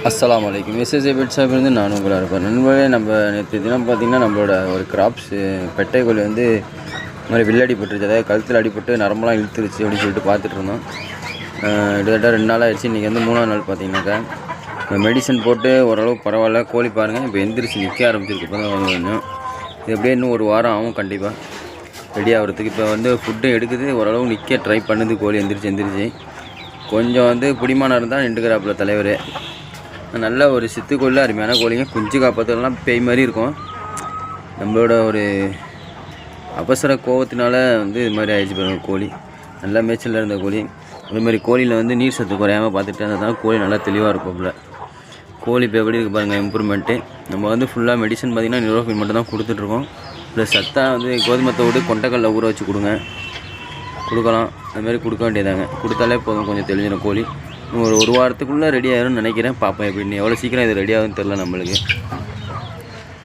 அஸ்ஸலாமு அலைக்கும். SSA bed ஷாப்லேருந்து நான் உங்களாக இருப்பேன். நண்பர்களே, நம்ம நேற்று தினம் பார்த்திங்கன்னா நம்மளோட ஒரு கிராப்ஸு பெட்டை கோழி வந்து இந்த மாதிரி வில்லடி பட்டுருச்சு. அதாவது கழுத்தில் அடிபட்டு நரம்பெலாம் இழுத்துருச்சு அப்படின்னு சொல்லிட்டு பார்த்துட்டு இருந்தோம். கிட்டத்தட்ட 2 நாள் ஆகிடுச்சு. இன்றைக்கி வந்து 3ஆம் நாள் பார்த்திங்கனாக்கா மெடிசன் போட்டு ஓரளவு பரவாயில்ல. கோழி பாருங்கள் இப்போ எந்திரிச்சு நிற்க ஆரம்பிச்சிருக்கு. இப்போ தான் கொஞ்சம் இது எப்படியே இன்னும் 1 வாரம் ஆகும் கண்டிப்பாக ரெடி ஆகிறதுக்கு. இப்போ வந்து ஃபுட்டும் எடுக்குது, ஓரளவு நிற்க ட்ரை பண்ணுது. கோழி எந்திரிச்சு கொஞ்சம் வந்து பிடிமானம் இருந்தால் நின்றுக்கிறாப்புல தலைவர். நல்ல ஒரு சித்துக்கோழில் அருமையான கோழிங்க. குஞ்சு காப்பாற்றலாம் பேய் மாதிரி இருக்கும். நம்மளோட ஒரு அவசர கோபத்தினால வந்து இது மாதிரி ஆயிடுச்சு பாருங்கள். கோழி நல்லா மேய்ச்சலில் இருந்த கோழி. அதேமாதிரி கோழியில் வந்து நீர் சத்து குறையாமல் பார்த்துட்டு இருந்ததுனால கோழி நல்லா தெளிவாக இருக்கும்ல. கோழி இப்போ எப்படி இருக்குது பாருங்கள் இம்ப்ரூவ்மெண்ட்டு. நம்ம வந்து ஃபுல்லாக மெடிசன் பார்த்திங்கன்னா நியூரோஃபின் மட்டும் தான் கொடுத்துட்ருக்கோம். ப்ளஸ் சத்தாக வந்து கோதுமை தவிடு கொண்டைக்கல்ல ஊற வச்சு கொடுக்கலாம். அதுமாதிரி கொடுக்க வேண்டியதாங்க. கொடுத்தாலே போதும், கொஞ்சம் தெளிஞ்சிடும் கோழி. ஒரு வாரத்துக்குள்ளே ரெடி ஆகிரும்னு நினைக்கிறேன். பார்ப்போம் எப்படின்னு. எவ்வளோ சீக்கிரம் இது ரெடி ஆகுதுன்னு தெரில நம்மளுக்கு.